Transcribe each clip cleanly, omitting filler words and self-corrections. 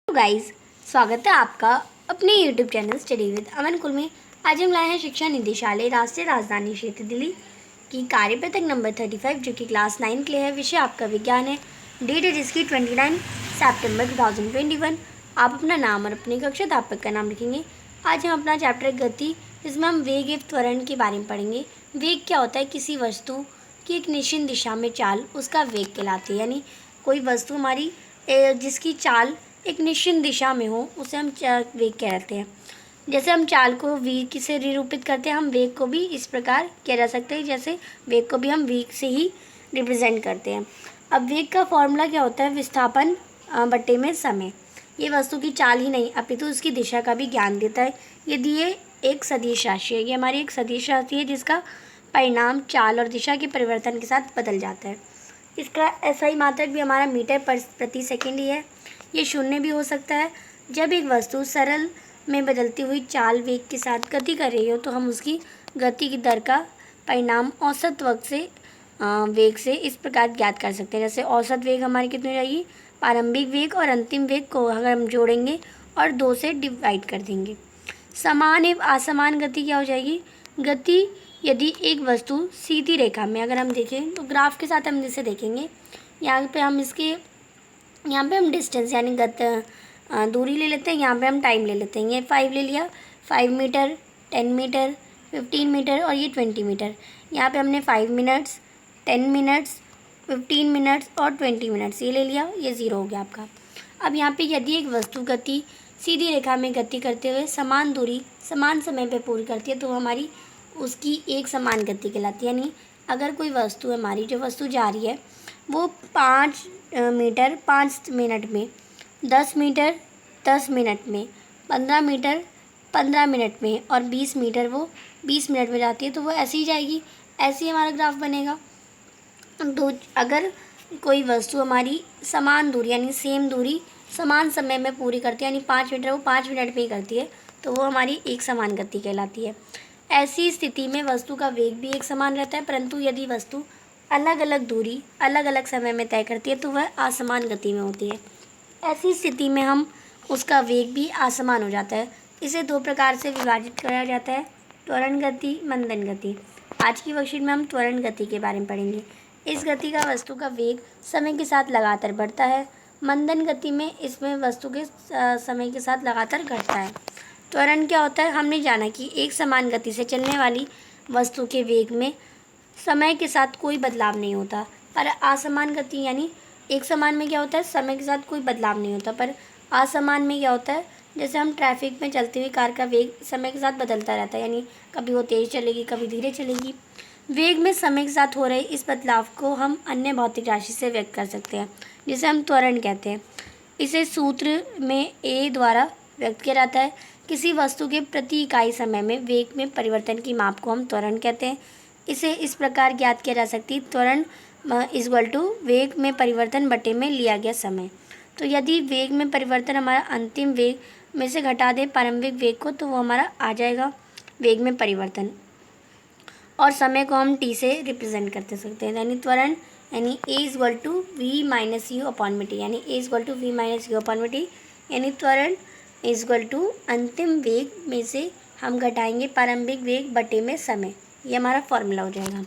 Guys, स्वागत है आपका अपने YouTube चैनल स्टडी विद अमन कुल में। आज हम लाए हैं शिक्षा निदेशालय राष्ट्रीय राजधानी क्षेत्र दिल्ली की कार्यपत्रक नंबर 35 जो कि क्लास 9 के लिए है। विषय आपका विज्ञान है। डेट है जिसकी 29 सितंबर 2021। आप अपना नाम और अपनी कक्षा अध्यापक का नाम लिखेंगे। आज हम अपना चैप्टर गति, जिसमें हम वेग एवं त्वरण के बारे में पढ़ेंगे। वेग क्या होता है? किसी वस्तु की एक निश्चित दिशा में चाल, उसका वेग कहलाती है। यानी कोई वस्तु हमारी जिसकी चाल एक निश्चित दिशा में हो, उसे हम वेग कहते हैं। जैसे हम चाल को v से निरूपित करते हैं, हम वेग को भी इस प्रकार किया जा सकता है। जैसे वेग को भी हम v से ही रिप्रेजेंट करते हैं। अब वेग का फॉर्मूला क्या होता है? विस्थापन बटे में समय। ये वस्तु की चाल ही नहीं अपितु उसकी दिशा का भी ज्ञान देता है। यदि ये एक सदिश राशि है, ये हमारी एक सदिश राशि है जिसका परिणाम चाल और दिशा के परिवर्तन के साथ बदल जाता है। इसका SI मात्रक भी हमारा मीटर प्रति सेकेंड ही है। ये शून्य भी हो सकता है। जब एक वस्तु सरल में बदलती हुई चाल वेग के साथ गति कर रही हो तो हम उसकी गति की दर का परिणाम औसत वेग से इस प्रकार ज्ञात कर सकते हैं। जैसे औसत वेग हमारी कितनी रहेगी? प्रारंभिक वेग और अंतिम वेग को अगर हम जोड़ेंगे और 2 से डिवाइड कर देंगे। समान एवं असमान गति क्या हो जाएगी? गति यदि एक वस्तु सीधी रेखा में, अगर हम देखें तो ग्राफ के साथ हम जिसे देखेंगे, यहाँ पे हम डिस्टेंस यानी दूरी ले लेते हैं। यहाँ पे हम टाइम ले लेते हैं। ये 5 ले लिया, 5 मीटर, 10 मीटर, 15 मीटर और ये 20 मीटर। यहाँ पे हमने 5 मिनट्स, 10 मिनट्स, 15 मिनट्स और 20 मिनट्स ये ले लिया। ये 0 हो गया आपका। अब यहाँ पे यदि एक वस्तु गति सीधी रेखा में गति करते हुए समान दूरी समान समय पे पूरी करती है तो हमारी उसकी एक समान गति कहलाती है। यानी अगर कोई वस्तु हमारी जो वस्तु जा रही है वो 5 मीटर 5 मिनट में, 10 मीटर 10 मिनट में, 15 मीटर 15 मिनट में और 20 मीटर वो 20 मिनट में जाती है तो वो ऐसे ही जाएगी। ऐसे ही हमारा ग्राफ बनेगा। तो अगर कोई वस्तु हमारी समान दूरी यानी सेम दूरी समान समय में पूरी करती है, यानी 5 मीटर वो 5 मिनट में ही करती है, तो वो हमारी एक समान गति कहलाती है। ऐसी स्थिति में वस्तु का वेग भी एक समान रहता है, परंतु यदि वस्तु अलग अलग दूरी अलग अलग समय में तय करती है तो वह असमान गति में होती है। ऐसी स्थिति में हम उसका वेग भी असमान हो जाता है। इसे 2 प्रकार से विभाजित किया जाता है, त्वरण गति, मंदन गति। आज की वर्कशीट में हम त्वरण गति के बारे में पढ़ेंगे। इस गति का वस्तु का वेग समय के साथ लगातार बढ़ता है। मंदन गति में इसमें वस्तु के समय के साथ लगातार घटता है। त्वरण क्या होता है? हमने जाना कि एक समान गति से चलने वाली वस्तु के वेग में समय के साथ कोई बदलाव नहीं होता, पर असमान गति यानी एक समान में क्या होता है? समय के साथ कोई बदलाव नहीं होता, पर असमान में क्या होता है? जैसे हम ट्रैफिक में चलती हुई कार का वेग समय के साथ बदलता रहता है, यानी कभी वो तेज़ चलेगी कभी धीरे चलेगी। वेग में समय के साथ हो रहे इस बदलाव को हम अन्य भौतिक राशि से व्यक्त कर सकते हैं, जिसे हम त्वरण कहते हैं। इसे सूत्र में A द्वारा व्यक्त किया जाता है। किसी वस्तु के प्रति इकाई समय में वेग में परिवर्तन की माप को हम त्वरण कहते हैं। इसे इस प्रकार ज्ञात किया जा सकती है, त्वरण इक्वल टू वेग में परिवर्तन बटे में लिया गया समय। तो यदि वेग में परिवर्तन हमारा अंतिम वेग में से घटा दे प्रारंभिक वेग को तो वो हमारा आ जाएगा वेग में परिवर्तन, और समय को हम t से रिप्रेजेंट करते सकते हैं। यानी त्वरण यानी A equal to V minus U upon में टी, यानी A equal to V minus U upon में टी, यानी त्वरण इक्वल टू अंतिम वेग में से हम घटाएंगे प्रारंभिक वेग बटे में समय। ये हमारा फॉर्मूला हो जाएगा।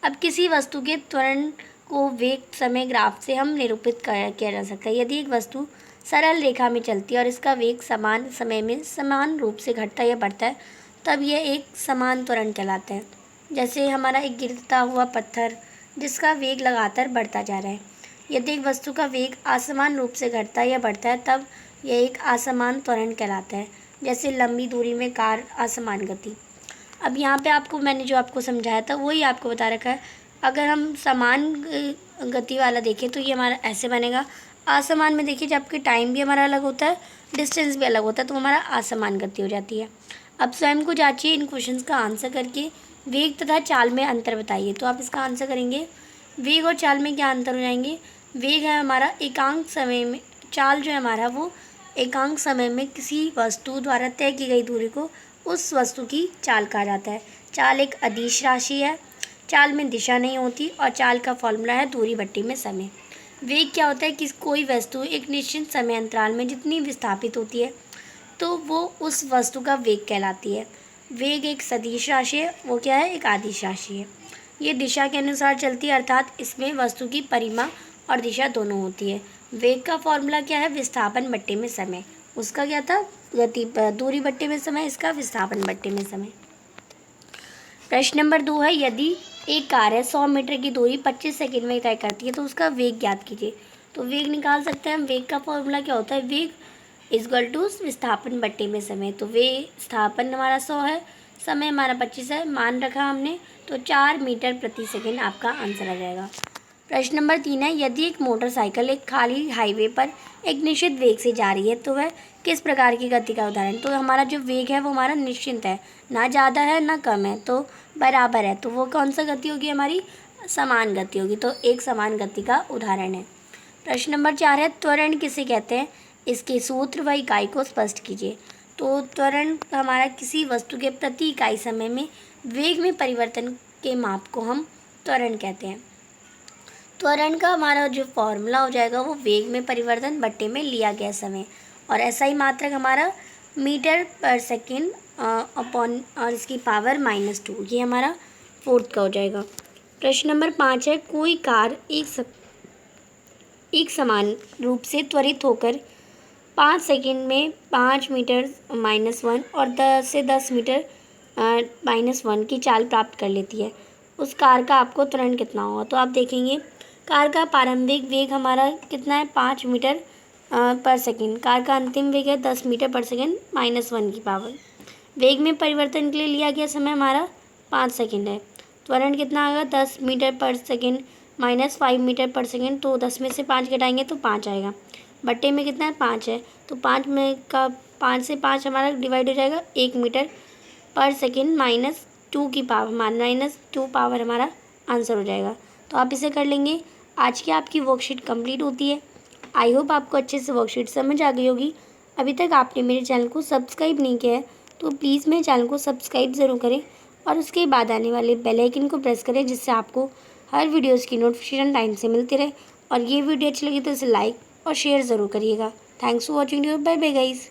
अब किसी वस्तु के त्वरण को वेग समय ग्राफ से हम निरूपित किया जा सकता है। यदि एक वस्तु सरल रेखा में चलती है और इसका वेग समान समय में समान रूप से घटता या बढ़ता है तब यह एक समान त्वरण कहलाता है। जैसे हमारा एक गिरता हुआ पत्थर जिसका वेग लगातार बढ़ता जा रहा है। यदि एक वस्तु का वेग असमान रूप से घटता या बढ़ता है तब यह एक असमान त्वरण कहलाता है। जैसे लंबी दूरी में कार असमान गति। अब यहाँ पे मैंने जो आपको समझाया था वही आपको बता रखा है। अगर हम समान गति वाला देखें तो ये हमारा ऐसे बनेगा। असमान में देखिए जबकि टाइम भी हमारा अलग होता है, डिस्टेंस भी अलग होता है, तो हमारा असमान गति हो जाती है। अब स्वयं को जांचिए, इन क्वेश्चंस का आंसर करके वेग तथा चाल में अंतर बताइए। तो आप इसका आंसर करेंगे वेग और चाल में क्या अंतर हो जाएंगे? वेग है हमारा एकांक समय में, चाल जो है हमारा वो एकांक समय में किसी वस्तु द्वारा तय की गई दूरी को उस वस्तु की चाल कहा जाता है। चाल एक अदिश राशि है, चाल में दिशा नहीं होती और चाल का फॉर्मूला है दूरी बट्टी में समय। वेग क्या होता है कि कोई वस्तु एक निश्चित समय अंतराल में जितनी विस्थापित होती है तो वो उस वस्तु का वेग कहलाती है। वेग एक सदिश राशि है, वो क्या है, एक आदिश राशि है। ये दिशा के अनुसार चलती है, अर्थात इसमें वस्तु की परिमा और दिशा दोनों होती है। वेग का फॉर्मूला क्या है, विस्थापन बट्टे में समय। उसका क्या था, दूरी बट्टे में समय, इसका विस्थापन बट्टे में समय। प्रश्न नंबर 2 है, यदि एक कार है 100 मीटर की दूरी 25 सेकंड में तय करती है तो उसका वेग ज्ञात कीजिए। तो वेग निकाल सकते हैं हम। वेग का फॉर्मूला क्या होता है, वेग इक्वल टू विस्थापन बट्टे में समय। तो विस्थापन हमारा 100 है, समय हमारा 25 है, मान रखा हमने, तो 4 मीटर प्रति सेकंड आपका आंसर आ जाएगा। प्रश्न नंबर 3 है, यदि एक मोटरसाइकिल एक खाली हाईवे पर एक निश्चित वेग से जा रही है तो वह किस प्रकार की गति का उदाहरण। तो हमारा जो वेग है वो हमारा निश्चित है, ना ज़्यादा है ना कम है, तो बराबर है। तो वो कौन सा गति होगी, हमारी समान गति होगी। तो एक समान गति का उदाहरण है। प्रश्न नंबर 4 है, त्वरण किसे कहते हैं, इसके सूत्र व इकाई को स्पष्ट कीजिए। तो त्वरण हमारा किसी वस्तु के प्रति इकाई समय में वेग में परिवर्तन के माप को हम त्वरण कहते हैं। त्वरण का हमारा जो फॉर्मूला हो जाएगा वो वेग में परिवर्तन बट्टे में लिया गया समय, और ऐसा ही मात्रक हमारा मीटर पर सेकेंड अपॉन और इसकी पावर -2, ये हमारा फोर्थ का हो जाएगा। प्रश्न नंबर 5 है, कोई कार एक समान रूप से त्वरित होकर 5 सेकंड में 5 मीटर -1 और 10 से 10 मीटर -1 की चाल प्राप्त कर लेती है। उस कार का आपको त्वरण कितना होगा। तो आप देखेंगे कार का प्रारंभिक वेग हमारा कितना है, 5 मीटर पर सेकंड। कार का अंतिम वेग है 10 मीटर पर सेकंड -1 की पावर। वेग में परिवर्तन के लिए लिया गया समय हमारा 5 सेकंड है। त्वरण कितना आएगा, 10 मीटर पर सेकंड -5 मीटर पर सेकंड। तो 10 में से 5 घटाएंगे तो 5 आएगा। बट्टे में कितना है, 5 है, तो 5 में का 5 से 5 हमारा डिवाइड हो जाएगा 1 मीटर पर सेकंड -2 की पावर, -2 पावर हमारा आंसर हो जाएगा। तो आप इसे कर लेंगे। आज की आपकी वर्कशीट कंप्लीट होती है। आई होप आपको अच्छे से वर्कशीट समझ आ गई होगी। अभी तक आपने मेरे चैनल को सब्सक्राइब नहीं किया है तो प्लीज़ मेरे चैनल को सब्सक्राइब ज़रूर करें और उसके बाद आने वाले बेल आइकन को प्रेस करें, जिससे आपको हर वीडियोज़ की नोटिफिकेशन टाइम से मिलती रहे। और ये वीडियो अच्छी लगी तो इसे लाइक और शेयर ज़रूर करिएगा। Thanks for watching, bye bye guys.